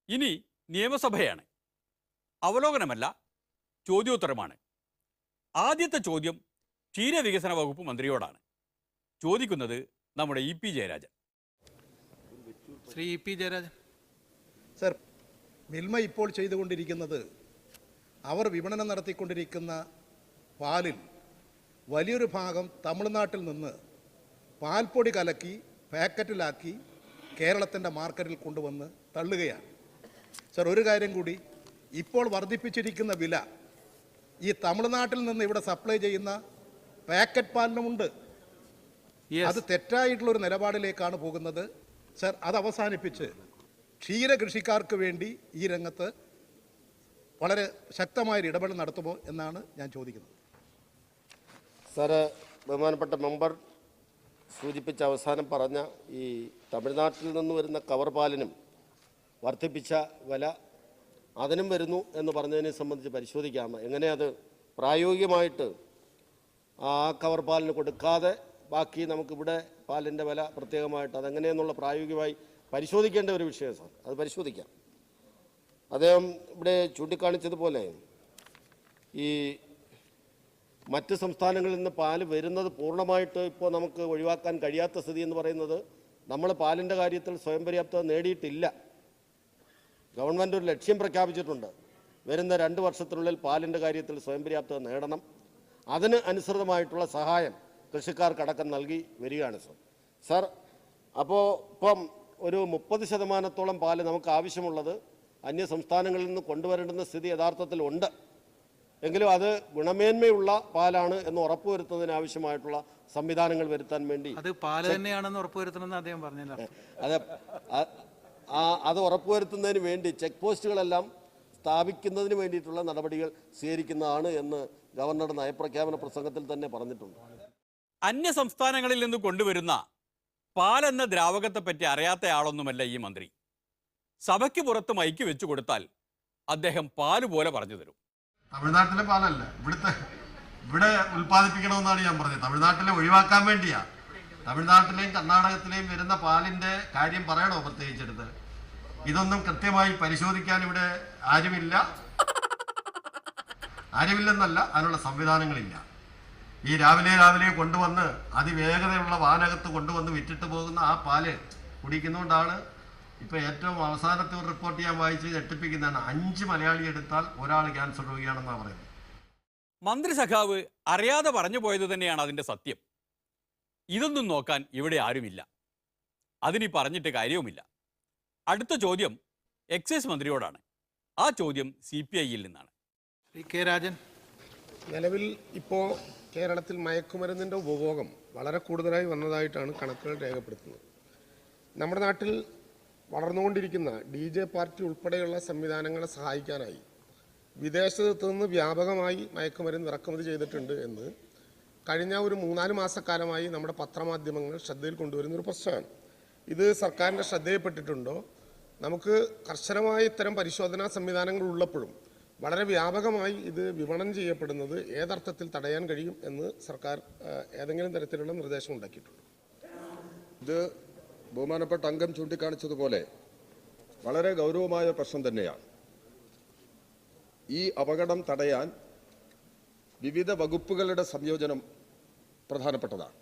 ഇനി നിയമസഭയാണ്. അവലോകനമല്ല, ചോദ്യോത്തരമാണ്. ആദ്യത്തെ ചോദ്യം ക്ഷീരവികസന വകുപ്പ് മന്ത്രിയോടാണ്. ചോദിക്കുന്നത് നമ്മുടെ E P Jayarajan. Shri E P Jayarajan. Sir, Milma ഇപ്പോൾ ചെയ്തുകൊണ്ടിരിക്കുന്നത്, അവർ വിപണനം നടത്തിക്കൊണ്ടിരിക്കുന്ന പാലിൽ വലിയൊരു ഭാഗം തമിഴ്നാട്ടിൽ നിന്ന് പാൽപ്പൊടി കലക്കി പാക്കറ്റിലാക്കി കേരളത്തിൻ്റെ മാർക്കറ്റിൽ കൊണ്ടുവന്ന് തള്ളുകയാണ്. സർ, ഒരു കാര്യം കൂടി, ഇപ്പോൾ വർദ്ധിപ്പിച്ചിരിക്കുന്ന വില ഈ തമിഴ്നാട്ടിൽ നിന്ന് ഇവിടെ സപ്ലൈ ചെയ്യുന്ന പാക്കറ്റ് പാലിനുമുണ്ട്. അത് തെറ്റായിട്ടുള്ളൊരു നിലപാടിലേക്കാണ് പോകുന്നത്. സർ, അത് അവസാനിപ്പിച്ച് ക്ഷീര കൃഷിക്കാർക്ക് വേണ്ടി ഈ രംഗത്ത് വളരെ ശക്തമായൊരു ഇടപെടൽ നടത്തുമോ എന്നാണ് ഞാൻ ചോദിക്കുന്നത്. സാറ്, ബഹുമാനപ്പെട്ട മെമ്പർ സൂചിപ്പിച്ച അവസാനം പറഞ്ഞ ഈ തമിഴ്നാട്ടിൽ നിന്ന് വരുന്ന കവർ പാലിനും വർദ്ധിപ്പിച്ച വില അതിനും വരുന്നു എന്ന് പറഞ്ഞതിനെ സംബന്ധിച്ച് പരിശോധിക്കാം. എങ്ങനെ അത് പ്രായോഗികമായിട്ട് ആ കവർ പാലിന് കൊടുക്കാതെ ബാക്കി നമുക്കിവിടെ പാലിൻ്റെ വില പ്രത്യേകമായിട്ട് അതെങ്ങനെയെന്നുള്ള പ്രായോഗികമായി പരിശോധിക്കേണ്ട ഒരു വിഷയം സാർ, അത് പരിശോധിക്കാം. അദ്ദേഹം ഇവിടെ ചൂണ്ടിക്കാണിച്ചതുപോലെ ഈ മറ്റ് സംസ്ഥാനങ്ങളിൽ നിന്ന് പാല് വരുന്നത് പൂർണ്ണമായിട്ട് ഇപ്പോൾ നമുക്ക് ഒഴിവാക്കാൻ കഴിയാത്ത സ്ഥിതി എന്ന് പറയുന്നത്, നമ്മൾ പാലിൻ്റെ കാര്യത്തിൽ സ്വയം പര്യാപ്തത നേടിയിട്ടില്ല. ഗവൺമെൻറ് ഒരു ലക്ഷ്യം പ്രഖ്യാപിച്ചിട്ടുണ്ട്, വരുന്ന 2 വർഷത്തിനുള്ളിൽ പാലിൻ്റെ കാര്യത്തിൽ സ്വയം പര്യാപ്തത നേടണം. അതിന് അനുസൃതമായിട്ടുള്ള സഹായം കൃഷിക്കാർക്കടക്കം നൽകി വരികയാണ് സാർ. അപ്പോൾ ഇപ്പം ഒരു 30% പാല് നമുക്ക് ആവശ്യമുള്ളത് അന്യ സംസ്ഥാനങ്ങളിൽ നിന്ന് കൊണ്ടുവരേണ്ടുന്ന സ്ഥിതി യഥാർത്ഥത്തിൽ ഉണ്ട്. എങ്കിലും അത് ഗുണമേന്മയുള്ള പാലാണ് എന്ന് ഉറപ്പുവരുത്തുന്നതിന് ആവശ്യമായിട്ടുള്ള സംവിധാനങ്ങൾ വരുത്താൻ വേണ്ടി അത് പാല് തന്നെയാണെന്ന് ഉറപ്പുവരുത്തണമെന്ന് അദ്ദേഹം പറഞ്ഞല്ലോ. അത് ഉറപ്പുവരുത്തുന്നതിന് വേണ്ടി ചെക്ക് പോസ്റ്റുകളെല്ലാം സ്ഥാപിക്കുന്നതിന് വേണ്ടിയിട്ടുള്ള നടപടികൾ സ്വീകരിക്കുന്നതാണ് എന്ന് ഗവർണറുടെ നയപ്രഖ്യാപന പ്രസംഗത്തിൽ തന്നെ പറഞ്ഞിട്ടുണ്ട്. അന്യ സംസ്ഥാനങ്ങളിൽ നിന്ന് കൊണ്ടുവരുന്ന പാലെന്ന ദ്രാവകത്തെപ്പറ്റി അറിയാത്തയാളൊന്നുമല്ല ഈ മന്ത്രി. സഭയ്ക്ക് പുറത്ത് മൈക്ക് വെച്ചു കൊടുത്താൽ അദ്ദേഹം പാല് പോലെ പറഞ്ഞു തരും. തമിഴ്നാട്ടിലെ പാലല്ല ഇവിടെ ഉൽപ്പാദിപ്പിക്കണമെന്നാണ് ഞാൻ പറഞ്ഞത്. തമിഴ്നാട്ടിലെ ഒഴിവാക്കാൻ വേണ്ടിയാ. തമിഴ്നാട്ടിലെയും കർണാടകത്തിലെയും വരുന്ന പാലിന്റെ കാര്യം പറയണോ പ്രത്യേകിച്ചെടുത്ത്? ഇതൊന്നും കൃത്യമായി പരിശോധിക്കാൻ ഇവിടെ ആരുമില്ലെന്നല്ല, അതിനുള്ള സംവിധാനങ്ങളില്ല. ഈ രാവിലെ കൊണ്ടുവന്ന് അതിവേഗതയുള്ള വാഹനകത്ത് കൊണ്ടുവന്ന് വിറ്റിട്ട് പോകുന്ന ആ പാല് കുടിക്കുന്നതുകൊണ്ടാണ് ഇപ്പോൾ ഏറ്റവും അവസാനത്തെ ഒരു റിപ്പോർട്ട് ഞാൻ വായിച്ച് ഞെട്ടിപ്പിക്കുന്നതാണ്. 5 മലയാളി എടുത്താൽ ഒരാൾ ക്യാൻസർ രോഗിയാണെന്നാണ് പറയുന്നത്. മന്ത്രി സഖാവ് അറിയാതെ പറഞ്ഞു പോയത് തന്നെയാണ് അതിൻ്റെ സത്യം. ഇതൊന്നും നോക്കാൻ ഇവിടെ ആരുമില്ല. അതിനി പറഞ്ഞിട്ട് കാര്യവുമില്ല. അടുത്ത ചോദ്യം എക്സൈസ് മന്ത്രിയോടാണ്. ആ ചോദ്യം CPI-യിൽ നിന്നാണ്. കെ രാജൻ. നിലവിൽ ഇപ്പോൾ കേരളത്തിൽ മയക്കുമരുന്നിൻ്റെ ഉപഭോഗം വളരെ കൂടുതലായി വന്നതായിട്ടാണ് കണക്കുകൾ രേഖപ്പെടുത്തുന്നത്. നമ്മുടെ നാട്ടിൽ വളർന്നുകൊണ്ടിരിക്കുന്ന DJ പാർട്ടി ഉൾപ്പെടെയുള്ള സംവിധാനങ്ങളെ സഹായിക്കാനായി വിദേശത്ത് നിന്ന് വ്യാപകമായി മയക്കുമരുന്ന് ഇറക്കുമതി ചെയ്തിട്ടുണ്ട് എന്ന് കഴിഞ്ഞ ഒരു 3-4 മാസക്കാലമായി നമ്മുടെ പത്രമാധ്യമങ്ങൾ ശ്രദ്ധയിൽ കൊണ്ടുവരുന്നൊരു പ്രശ്നമാണ്. ഇത് സർക്കാരിൻ്റെ ശ്രദ്ധയിൽപ്പെട്ടിട്ടുണ്ടോ? നമുക്ക് കർശനമായ ഇത്തരം പരിശോധനാ സംവിധാനങ്ങൾ ഉള്ളപ്പോഴും വളരെ വ്യാപകമായി ഇത് വിപണനം ചെയ്യപ്പെടുന്നത് ഏതർത്ഥത്തിൽ തടയാൻ കഴിയും എന്ന് സർക്കാർ ഏതെങ്കിലും തരത്തിലുള്ള നിർദ്ദേശം ഉണ്ടാക്കിയിട്ടുണ്ട്? ഇത് ബഹുമാനപ്പെട്ട അംഗം ചൂണ്ടിക്കാണിച്ചതുപോലെ വളരെ ഗൗരവമായ പ്രശ്നം തന്നെയാണ്. ഈ അപകടം തടയാൻ വിവിധ വകുപ്പുകളുടെ സംയോജനം പ്രധാനപ്പെട്ടതാണ്.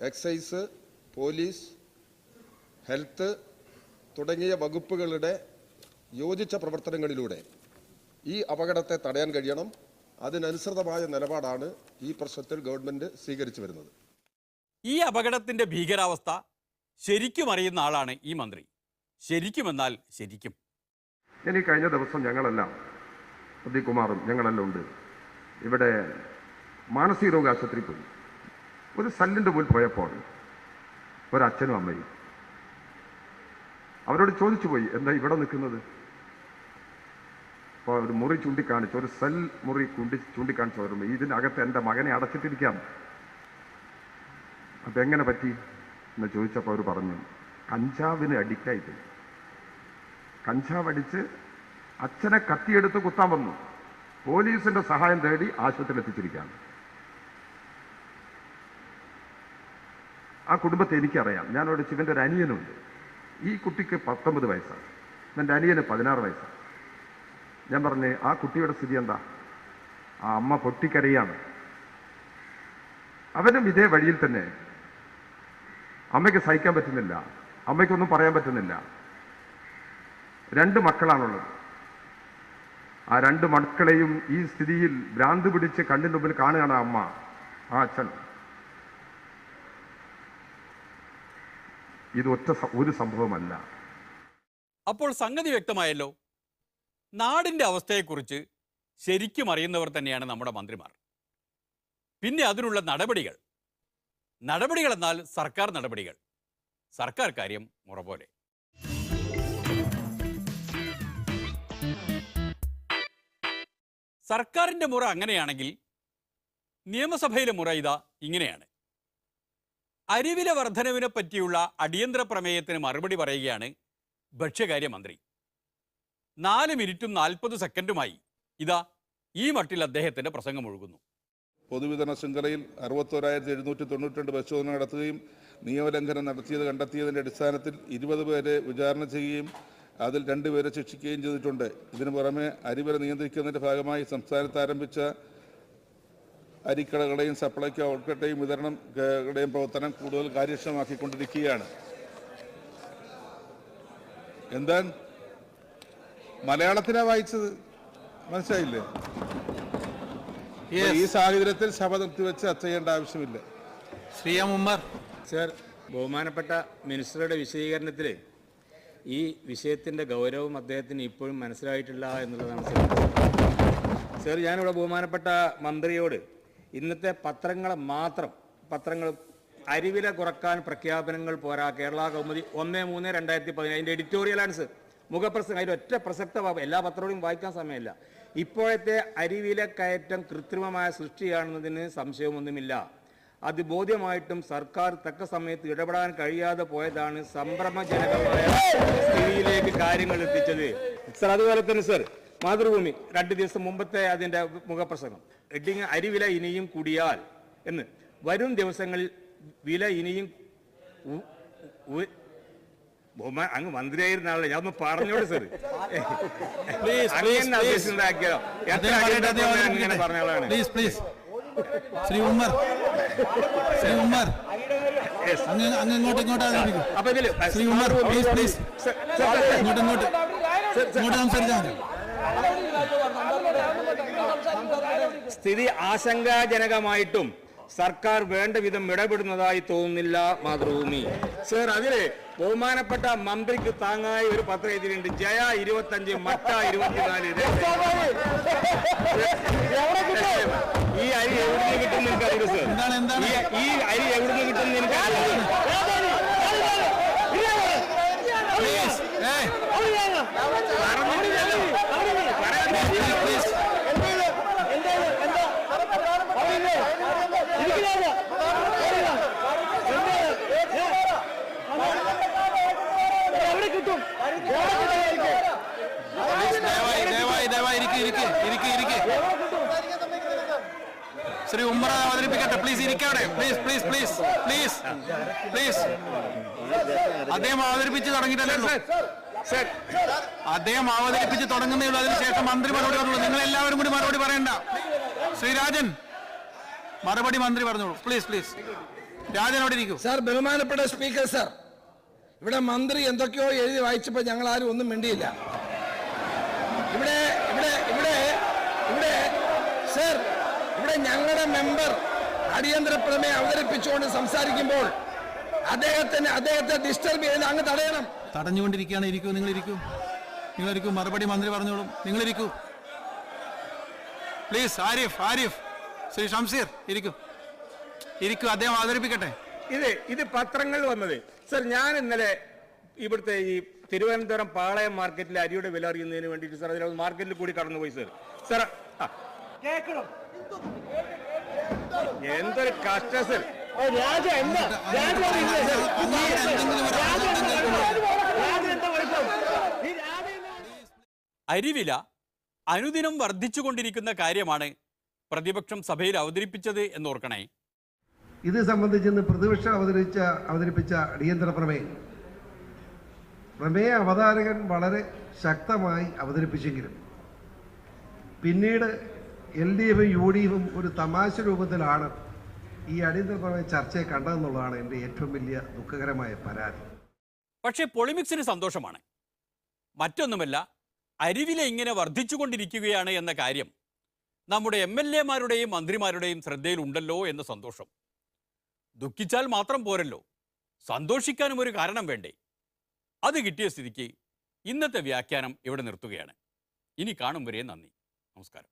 എക്സൈസ്, പോലീസ്, ഹെൽത്ത് തുടങ്ങിയ വകുപ്പുകളുടെ യോജിച്ച പ്രവർത്തനങ്ങളിലൂടെ ഈ അപകടത്തെ തടയാൻ കഴിയണം. അതിനനുസൃതമായ നിലപാടാണ് ഈ പ്രശ്നത്തിൽ ഗവൺമെന്റ് സ്വീകരിച്ചു വരുന്നത്. ഈ അപകടത്തിന്റെ ഭീകരാവസ്ഥ ശരിക്കും അറിയുന്ന ആളാണ് ഈ മന്ത്രി. ശരിക്കുമെന്നാൽ ശരിക്കും. ഇനി കഴിഞ്ഞ ദിവസം ഞങ്ങളെല്ലാം, പ്രദീപ്കുമാറും ഞങ്ങളെല്ലാം ഉണ്ട്, ഇവിടെ മാനസിക രോഗ ആശുപത്രിയിൽ പോയി. ഒരു സല്ലിൻ്റെ മുന്നിൽ പോയപ്പോൾ ഒരച്ഛനും അമ്മയും അവരോട് ചോദിച്ചു പോയി, എന്താ ഇവിടെ നിൽക്കുന്നത്? അപ്പോൾ ഒരു മുറി ചൂണ്ടിക്കാണിച്ചു, ഒരു സെൽ മുറി ചൂണ്ടിക്കാണിച്ചു വരുമ്പോൾ ഇതിനകത്ത് എൻ്റെ മകനെ അടച്ചിട്ടിരിക്കാം. അപ്പം എങ്ങനെ പറ്റി എന്ന് ചോദിച്ചപ്പോൾ അവർ പറഞ്ഞു, കഞ്ചാവിന് അഡിക്റ്റായിട്ട് കഞ്ചാവ് അടിച്ച് അച്ഛനെ കത്തിയെടുത്ത് കുത്താൻ വന്നു. പോലീസിന്റെ സഹായം തേടി ആശുപത്രിയിൽ എത്തിച്ചിരിക്കുകയാണ്. ആ കുടുംബത്തെ എനിക്കറിയാം. ഞാനവിടെ ശിവന്റെ ഒരു അനിയനുണ്ട്. ഈ കുട്ടിക്ക് 19 വയസ്സാണ്. എൻ്റെ അനിയന് 16 വയസ്സാണ്. ഞാൻ പറഞ്ഞ് ആ കുട്ടിയുടെ സ്ഥിതി എന്താ? ആ അമ്മ പൊട്ടിക്കരയാണ്. അവനും ഇതേ വഴിയിൽ തന്നെ. അമ്മയ്ക്ക് സഹിക്കാൻ പറ്റുന്നില്ല, അമ്മയ്ക്കൊന്നും പറയാൻ പറ്റുന്നില്ല. 2 മക്കളാണുള്ളത്. ആ 2 മക്കളെയും ഈ സ്ഥിതിയിൽ ഭ്രാന്ത് പിടിച്ച് കണ്ണിന് മുമ്പിൽ കാണുകയാണ് അമ്മ, ആ അച്ഛൻ. ഇത് ഒരു സംഭവമല്ല. അപ്പോൾ സംഗതി വ്യക്തമായല്ലോ. നാടിൻ്റെ അവസ്ഥയെക്കുറിച്ച് ശരിക്കും അറിയുന്നവർ തന്നെയാണ് നമ്മുടെ മന്ത്രിമാർ. പിന്നെ അതിനുള്ള നടപടികൾ എന്നാൽ സർക്കാർ നടപടികൾ, സർക്കാർ കാര്യം മുറ പോലെ. സർക്കാരിൻ്റെ മുറ അങ്ങനെയാണെങ്കിൽ നിയമസഭയിലെ മുറ ഇതാ ഇങ്ങനെയാണ്. അരിവില വർധനവിനെ പറ്റിയുള്ള അടിയന്തര പ്രമേയത്തിന് മറുപടി പറയുകയാണ് ഭക്ഷ്യകാര്യമന്ത്രി. 4 മിനിറ്റും 40 സെക്കൻഡുമായി ഇതാ ഈ മട്ടിൽ അദ്ദേഹത്തിൻ്റെ പ്രസംഗം ഒഴുകുന്നു. പൊതുവിതരണ ശൃംഖലയിൽ 61,792 പരിശോധന നടത്തുകയും നിയമലംഘനം നടത്തിയത് കണ്ടെത്തിയതിൻ്റെ അടിസ്ഥാനത്തിൽ 20 പേരെ വിചാരണ ചെയ്യുകയും അതിൽ 2 പേരെ ശിക്ഷിക്കുകയും ചെയ്തിട്ടുണ്ട്. ഇതിനു പുറമെ അരിവില നിയന്ത്രിക്കുന്നതിൻ്റെ ഭാഗമായി സംസ്ഥാനത്ത് ആരംഭിച്ച അരിക്കടകളുടെയും സപ്ലൈകോ ഔട്ട്ലെറ്റുടെയും വിതരണങ്ങളുടെയും പ്രവർത്തനം കൂടുതൽ കാര്യക്ഷമമാക്കിക്കൊണ്ടിരിക്കുകയാണ്. എന്താ മലയാളത്തിലാണ് വായിച്ചത്, മനസ്സിലായില്ലേ? ഈ സാഹചര്യത്തിൽ സഭ നിർത്തിവെച്ച് ചർച്ച ചെയ്യേണ്ട ആവശ്യമില്ല. ശ്രീ എം ഉമ്മർ. സർ, ബഹുമാനപ്പെട്ട മിനിസ്റ്ററുടെ വിശദീകരണത്തിൽ ഈ വിഷയത്തിൻ്റെ ഗൗരവം അദ്ദേഹത്തിന് ഇപ്പോഴും മനസ്സിലായിട്ടില്ല എന്നുള്ളതാണ് സർ. ഞാനിവിടെ ബഹുമാനപ്പെട്ട മന്ത്രിയോട് ഇന്നത്തെ പത്രങ്ങൾ അരിവില കുറക്കാൻ പ്രഖ്യാപനങ്ങൾ പോരാ, കേരള കൗമുദി 1/3/2017 അതിൻ്റെ എഡിറ്റോറിയലാണ് സർ, മുഖപ്രസംഗം. അതിൽ ഒറ്റ പ്രസക്ത എല്ലാ പത്രങ്ങളും വായിക്കാൻ സമയമില്ല. ഇപ്പോഴത്തെ അരിവില കയറ്റം കൃത്രിമമായ സൃഷ്ടിയാണെന്നതിന് സംശയമൊന്നുമില്ല. അത് ബോധ്യമായിട്ടും സർക്കാർ തക്ക സമയത്ത് ഇടപെടാൻ കഴിയാതെ പോയതാണ് സംഭ്രമജനകമായ സ്ഥിതിയിലേക്ക് കാര്യങ്ങൾ എത്തിച്ചത് സർ. അതുപോലെ തന്നെ സർ, മാതൃഭൂമി 2 ദിവസം മുമ്പത്തെ അതിൻ്റെ മുഖപ്രസംഗം ഹെഡിങ് അരിവില ഇനിയും കൂടിയാൽ എന്ന്. വരും ദിവസങ്ങളിൽ വില ഇനിയും അങ്ങ് മന്ത്രിയായിരുന്ന ആളെ ഞാൻ ഒന്ന് പറഞ്ഞോളൂ സർ. പറഞ്ഞ ആളാണ്. ശ്രീ ഉമ്മർ, അങ്ങോട്ട് അപ്പൊ ഇതില് ശ്രീ ഉമ്മർ പ്ലീസ് ഇങ്ങോട്ട് സംസാരിച്ചാൽ മതി. സ്ഥിതി ആശങ്കാജനകമായിട്ടും സർക്കാർ വേണ്ട വിധം ഇടപെടുന്നതായി തോന്നുന്നില്ല മാതൃഭൂമി സർ. അതില് ബഹുമാനപ്പെട്ട മന്ത്രിക്ക് താങ്ങായി ഒരു പത്രം എഴുതിയിട്ടുണ്ട്. ജയ 25, മട്ട 24. ഈ അരി എവിടുന്ന് കിട്ടും എനിക്കറിയില്ല സർ. ഈ അരി എവിടുന്ന് കിട്ടും എനിക്കറിയില്ല. ശ്രീ ഉമ്മർ അവതരിപ്പിക്കട്ടെ. പ്ലീസ് ഇരിക്കവിടെ. പ്ലീസ് അദ്ദേഹം അവതരിപ്പിച്ച് തുടങ്ങിയിട്ടല്ലോ. അദ്ദേഹം അവതരിപ്പിച്ച് തുടങ്ങുന്നേ ഉള്ളൂ. അതിനുശേഷം മന്ത്രി മറുപടി പറഞ്ഞോളൂ. നിങ്ങൾ എല്ലാവരും കൂടി മറുപടി പറയണ്ട. ശ്രീ രാജൻ മറുപടി മന്ത്രി പറഞ്ഞോളൂ. പ്ലീസ് രാജൻ അവിടെ ഇരിക്കൂ. സാർ, ബഹുമാനപ്പെട്ട സ്പീക്കർ സാർ, ഇവിടെ മന്ത്രി എന്തൊക്കെയോ എഴുതി വായിച്ചപ്പോൾ ഞങ്ങൾ ആരും ഒന്നും മിണ്ടിയില്ല. ഇവിടെ സർ, ഇവിടെ ഞങ്ങളുടെ മെമ്പർ അടിയന്തര പ്രമേയം അവതരിപ്പിച്ചുകൊണ്ട് സംസാരിക്കുമ്പോൾ അദ്ദേഹത്തെ ഡിസ്റ്റർബ് ചെയ്ത് അങ്ങ് തടയണം. തടഞ്ഞുകൊണ്ടിരിക്കുകയാണ്. നിങ്ങളിരിക്കൂ. മറുപടി മന്ത്രി പറഞ്ഞോളും. നിങ്ങളിരിക്കൂ പ്ലീസ്. ആരിഫ്, ശ്രീ ഷംസീർ ഇരിക്കൂ. അദ്ദേഹം അവതരിപ്പിക്കട്ടെ. ഇത് പത്രങ്ങളിൽ വന്നത് സർ. ഞാൻ ഇന്നലെ ഇവിടുത്തെ ഈ തിരുവനന്തപുരം പാളയം മാർക്കറ്റിലെ അരിയുടെ വില അറിയുന്നതിന് വേണ്ടിയിട്ട് സർ അതിൽ മാർക്കറ്റിൽ കൂടി കടന്നുപോയി സർ. എന്തൊരു കഷ്ടം സർ. അരിവില അനുദിനം വർദ്ധിച്ചുകൊണ്ടിരിക്കുന്ന കാര്യമാണ് പ്രതിപക്ഷം സഭയിൽ അവതരിപ്പിച്ചത് എന്നോർക്കണേ. ഇത് സംബന്ധിച്ച് പ്രതിപക്ഷം അവതരിപ്പിച്ച അടിയന്തര പ്രമേയം പ്രമേയ അവതാരകൻ വളരെ ശക്തമായി അവതരിപ്പിച്ചെങ്കിലും പിന്നീട് LDFും UDFും ഒരു തമാശ രൂപത്തിലാണ് ഈ അടിയന്തര പ്രമേയ ചർച്ചയെ കണ്ടതെന്നുള്ളതാണ് എൻ്റെ ഏറ്റവും വലിയ ദുഃഖകരമായ പരാതി. പക്ഷേ പൊളിമിക്സിന് സന്തോഷമാണ്. മറ്റൊന്നുമല്ല, അരിവില ഇങ്ങനെ വർദ്ധിച്ചുകൊണ്ടിരിക്കുകയാണ് എന്ന കാര്യം നമ്മുടെ MLAമാരുടെയും മന്ത്രിമാരുടെയും ശ്രദ്ധയിലുണ്ടല്ലോ എന്ന സന്തോഷം. ദുഃഖിച്ചാൽ മാത്രം പോരല്ലോ, സന്തോഷിക്കാനും ഒരു കാരണം വേണ്ടേ? അത് കിട്ടിയ സ്ഥിതിക്ക് ഇന്നത്തെ വ്യാഖ്യാനം ഇവിടെ നിർത്തുകയാണ്. ഇനി കാണും വരെ നന്ദി, നമസ്കാരം.